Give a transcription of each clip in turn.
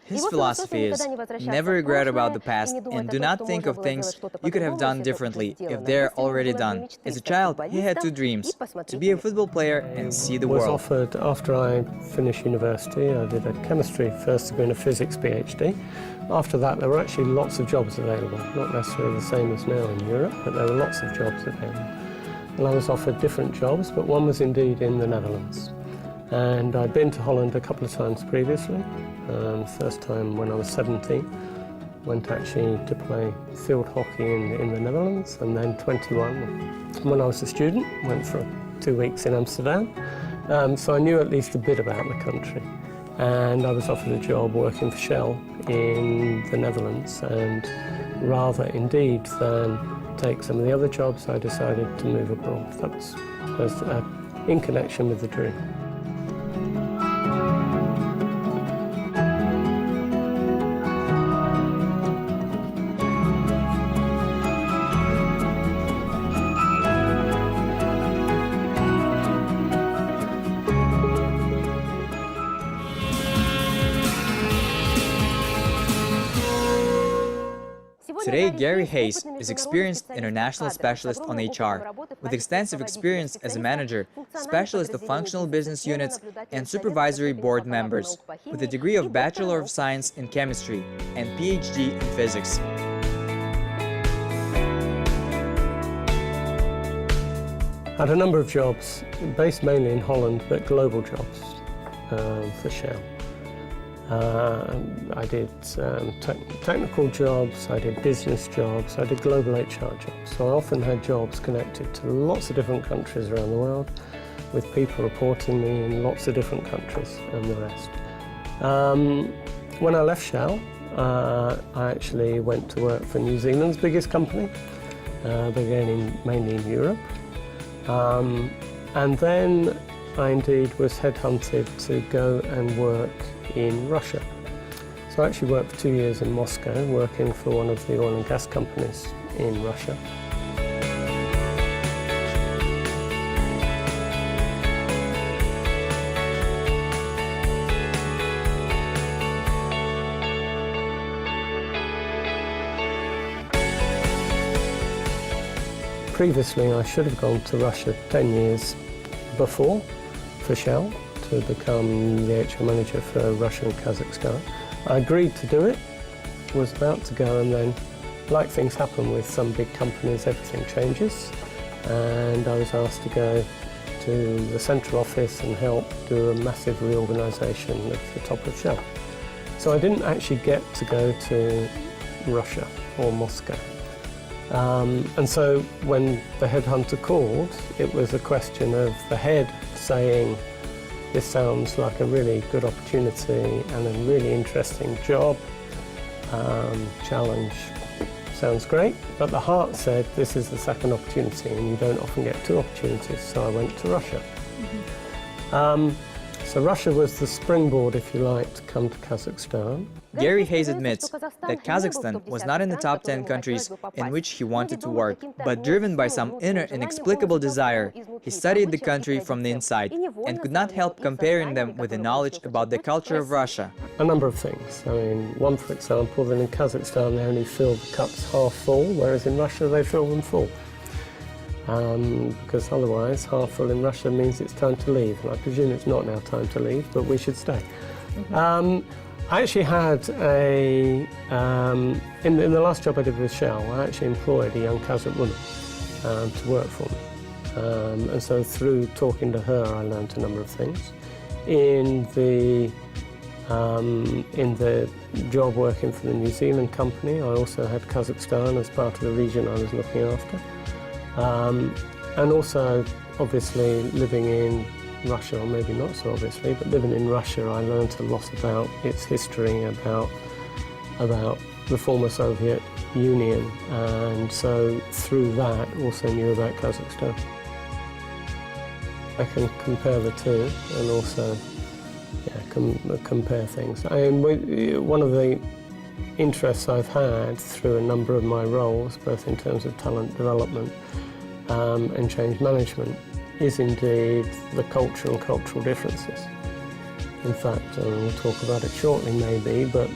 His philosophy is, never regret about the past and do not think of things you could have done differently if they're already done. As a child, he had two dreams, to be a football player and see the I was world. offered, after I finished university, I did a chemistry first degree and a physics PhD. After that, there were actually lots of jobs available, not necessarily the same as now in Europe, but there were lots of jobs available. And I was offered different jobs, but one was indeed in the Netherlands. And I'd been to Holland a couple of times previously. First time when I was 17, went actually to play field hockey in the Netherlands, and then 21 when I was a student, went for 2 weeks in Amsterdam. So I knew at least a bit about the country. And I was offered a job working for Shell in the Netherlands, and rather indeed than take some of the other jobs, I decided to move abroad. That was in connection with the dream. Today, Garry Hayes is experienced international specialist on HR, with extensive experience as a manager, specialist of functional business units, and supervisory board members, with a degree of Bachelor of Science in Chemistry and PhD in Physics. I had a number of jobs, based mainly in Holland, but global jobs for Shell. I did technical jobs, I did business jobs, I did global HR jobs. So I often had jobs connected to lots of different countries around the world, with people reporting me in lots of different countries and the rest. When I left Shell, I actually went to work for New Zealand's biggest company, beginning mainly in Europe. And then I indeed was headhunted to go and work in Russia. So I actually worked for 2 years in Moscow, working for one of the oil and gas companies in Russia. Previously, I should have gone to Russia 10 years before for Shell, to become the HR manager for Russia and Kazakhstan. I agreed to do it, was about to go, and then, like things happen with some big companies, everything changes, and I was asked to go to the central office and help do a massive reorganisation of the top of Shell. So I didn't actually get to go to Russia or Moscow. And so when the headhunter called, it was a question of the head saying, this sounds like a really good opportunity and a really interesting job. Challenge sounds great, but the heart said this is the second opportunity and you don't often get two opportunities, so I went to Russia. So Russia was the springboard, if you like, to come to Kazakhstan. Garry Hayes admits that Kazakhstan was not in the top 10 countries in which he wanted to work, but driven by some inner inexplicable desire, he studied the country from the inside and could not help comparing them with the knowledge about the culture of Russia. A number of things. I mean, one, for example, that in Kazakhstan they only fill the cups half full, whereas in Russia they fill them full. Because otherwise, half full in Russia means it's time to leave. And I presume it's not now time to leave, but we should stay. I actually had in the last job I did with Shell, I actually employed a young Kazakh woman to work for me. And so through talking to her, I learned a number of things. In the job working for the New Zealand company, I also had Kazakhstan as part of the region I was looking after. And also, obviously, living in Russia, or maybe not so obviously, but living in Russia, I learned a lot about its history, about the former Soviet Union, and so through that also knew about Kazakhstan. I can compare the two and also compare things. One of the interests I've had through a number of my roles, both in terms of talent development and change management, is indeed the culture and cultural differences. In fact, we'll talk about it shortly maybe, but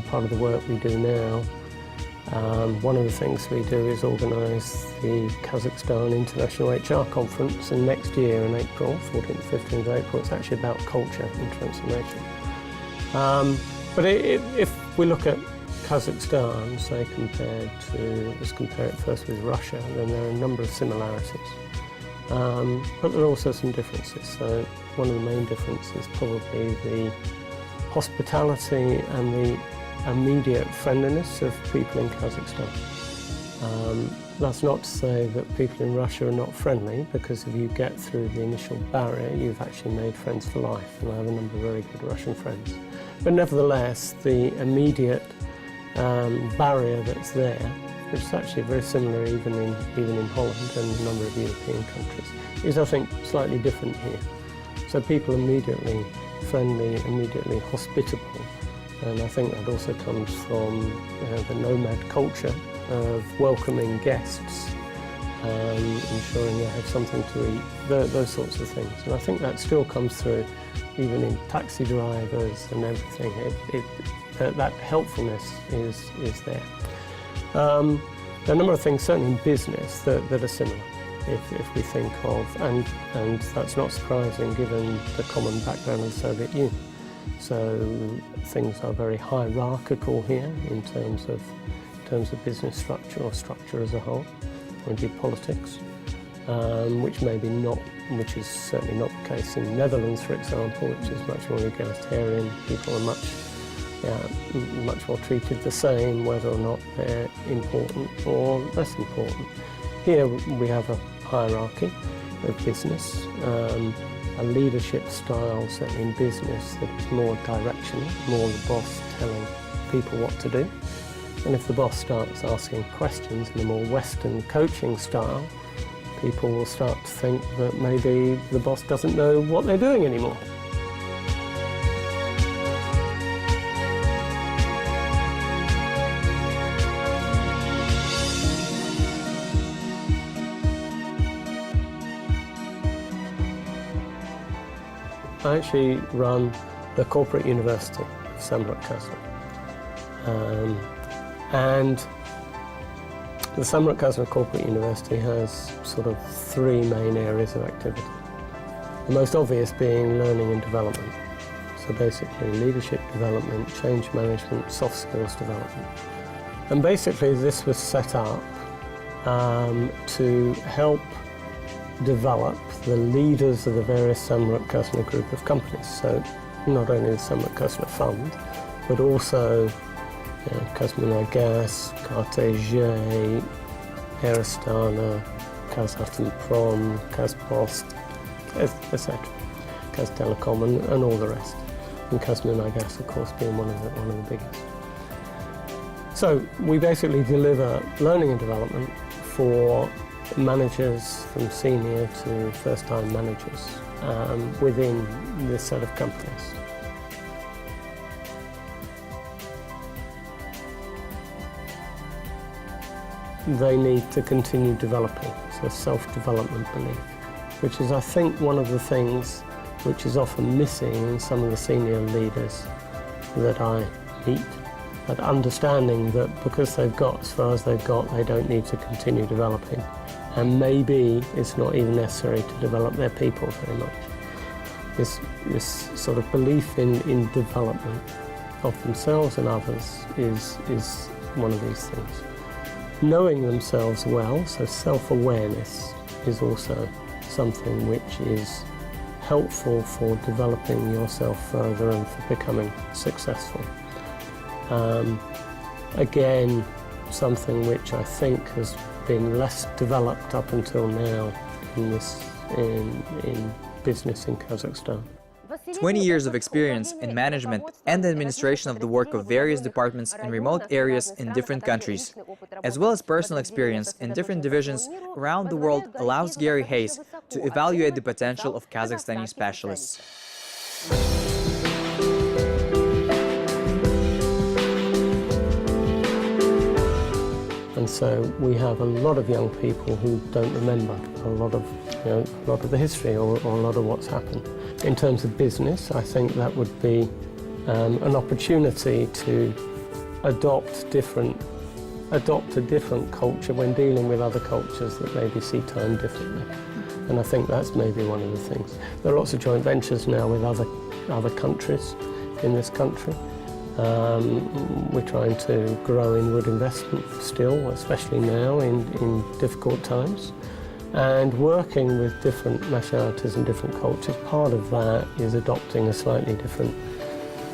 part of the work we do now, one of the things we do is organise the Kazakhstan International HR Conference, and next year in April, 14th, 15th of April, it's actually about culture and transformation. But if we look at Kazakhstan, say let's compare it first with Russia, then there are a number of similarities. But there are also some differences. So one of the main differences is probably the hospitality and the immediate friendliness of people in Kazakhstan. That's not to say that people in Russia are not friendly, because if you get through the initial barrier, you've actually made friends for life, and I have a number of very good Russian friends. But nevertheless, the immediate barrier that's there, which is actually very similar even in Holland and a number of European countries, is, I think, slightly different here. So people immediately friendly, immediately hospitable, and I think that also comes from the nomad culture of welcoming guests, ensuring they have something to eat, those sorts of things. And I think that still comes through even in taxi drivers and everything. That helpfulness is there. There are a number of things, certainly in business, that are similar, if we think of, and that's not surprising given the common background of the Soviet Union. So things are very hierarchical here in terms of business structure or structure as a whole, or indeed politics, which is certainly not the case in the Netherlands, for example, which is much more egalitarian. People are much more treated the same, whether or not they're important or less important. Here we have a hierarchy of business, a leadership style, certainly in business, that is more directional, more the boss telling people what to do. And if the boss starts asking questions in a more Western coaching style, people will start to think that maybe the boss doesn't know what they're doing anymore. I actually run the corporate university of Samruk-Kazyna. And the Samruk-Kazyna Corporate University has sort of three main areas of activity. The most obvious being learning and development. So basically leadership development, change management, soft skills development. And basically this was set up to help develop the leaders of the various Samruk-Kazyna group of companies. So not only the Samruk-Kazyna Fund, but also Kazmunai Gas, Grata, Erastana, Kazatomprom, Kazpost, etc. Kaztelecom and all the rest. And Kazmunai Gas, of course, being one of the biggest. So we basically deliver learning and development for managers from senior to first-time managers within this set of companies. They need to continue developing, so self-development belief, which is, I think, one of the things which is often missing in some of the senior leaders that I meet. That understanding that because they've got as far as they've got, they don't need to continue developing. And maybe it's not even necessary to develop their people very much. This sort of belief in development of themselves and others is one of these things. Knowing themselves well, so self-awareness, is also something which is helpful for developing yourself further and for becoming successful. Again, something which I think has been less developed up until now in business in Kazakhstan. 20 years of experience in management and the administration of the work of various departments in remote areas in different countries, as well as personal experience in different divisions around the world, allows Garry Hayes to evaluate the potential of Kazakhstani specialists. And so we have a lot of young people who don't remember a lot of the history or a lot of what's happened. In terms of business, I think that would be an opportunity to adopt a different culture when dealing with other cultures that maybe see time differently. And I think that's maybe one of the things. There are lots of joint ventures now with other countries in this country. We're trying to grow inward investment still, especially now in difficult times. And working with different nationalities and different cultures, part of that is adopting a slightly different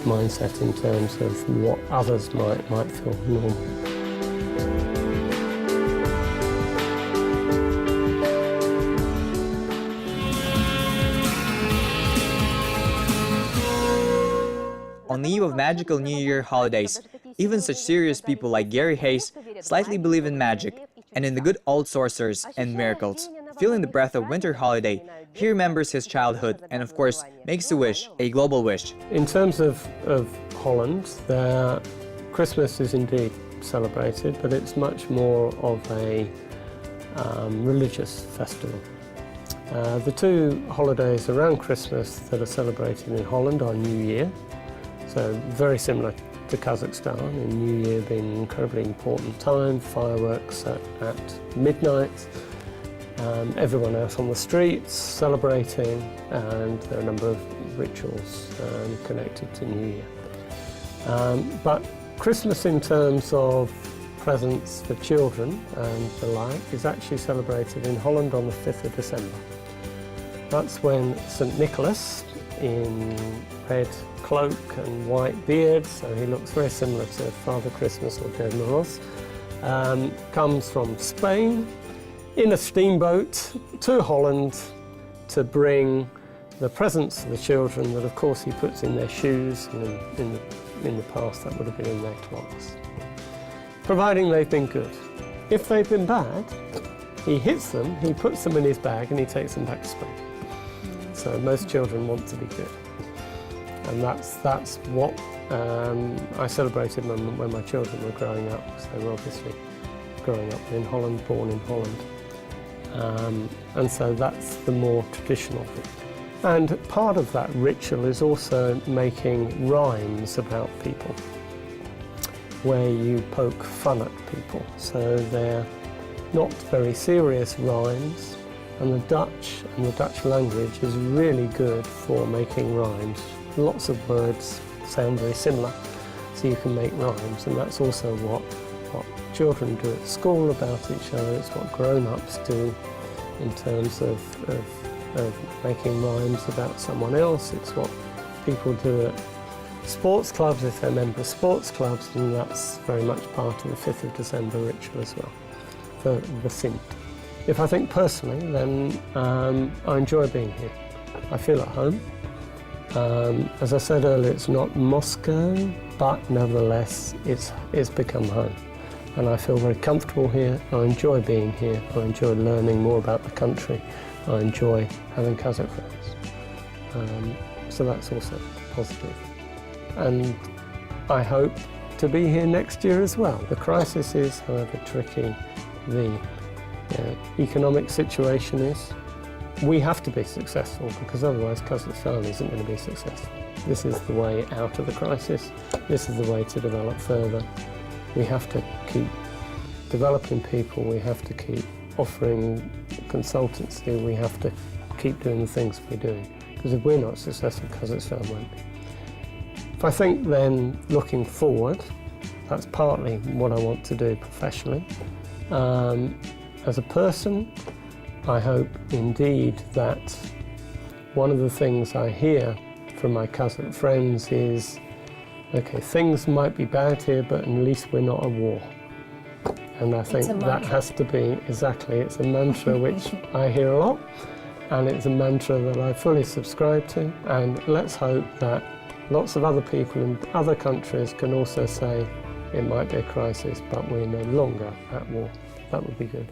mindset in terms of what others might feel normal. On the eve of magical New Year holidays, even such serious people like Garry Hayes slightly believe in magic and in the good old sorcerers and miracles. Feeling the breath of winter holiday, he remembers his childhood and, of course, makes a wish, a global wish. In terms of Holland, their Christmas is indeed celebrated, but it's much more of a religious festival. The two holidays around Christmas that are celebrated in Holland are New Year, so very similar to Kazakhstan, in New Year being an incredibly important time, fireworks at midnight, everyone out on the streets celebrating, and there are a number of rituals connected to New Year. But Christmas in terms of presents for children and the like is actually celebrated in Holland on the 5th of December. That's when St. Nicholas, in red cloak and white beard, so he looks very similar to Father Christmas or Dead Moroz, comes from Spain in a steamboat to Holland to bring the presents to the children that of course he puts in their shoes, and in the past that would have been in their clocks. Providing they've been good. If they've been bad, he hits them, he puts them in his bag and he takes them back to Spain. So most children want to be good. And that's what I celebrated when my children were growing up. So they were obviously growing up in Holland, born in Holland. And so that's the more traditional bit. And part of that ritual is also making rhymes about people, where you poke fun at people. So they're not very serious rhymes, and the Dutch language is really good for making rhymes. Lots of words sound very similar, so you can make rhymes, and that's also what children do at school about each other. It's what grown-ups do in terms of making rhymes about someone else. It's what people do at sports clubs if they're members of sports clubs, and that's very much part of the 5th of December ritual as well, the Sint. If I think personally, then I enjoy being here. I feel at home. As I said earlier, it's not Moscow, but nevertheless, it's become home. And I feel very comfortable here. I enjoy being here. I enjoy learning more about the country. I enjoy having Kazakh friends. So that's also positive. And I hope to be here next year as well. The crisis is, however tricky the economic situation is. We have to be successful, because otherwise Kazakhstan isn't going to be successful. This is the way out of the crisis. This is the way to develop further. We have to keep developing people. We have to keep offering consultancy. We have to keep doing the things we're doing, because if we're not successful, Kazakhstan won't be. If I think then looking forward, that's partly what I want to do professionally. As a person, I hope indeed that one of the things I hear from my Kazakh friends is, okay, things might be bad here, but at least we're not at war. And I think that has to be, exactly, it's a mantra which I hear a lot, and it's a mantra that I fully subscribe to. And let's hope that lots of other people in other countries can also say, it might be a crisis, but we're no longer at war. That would be good.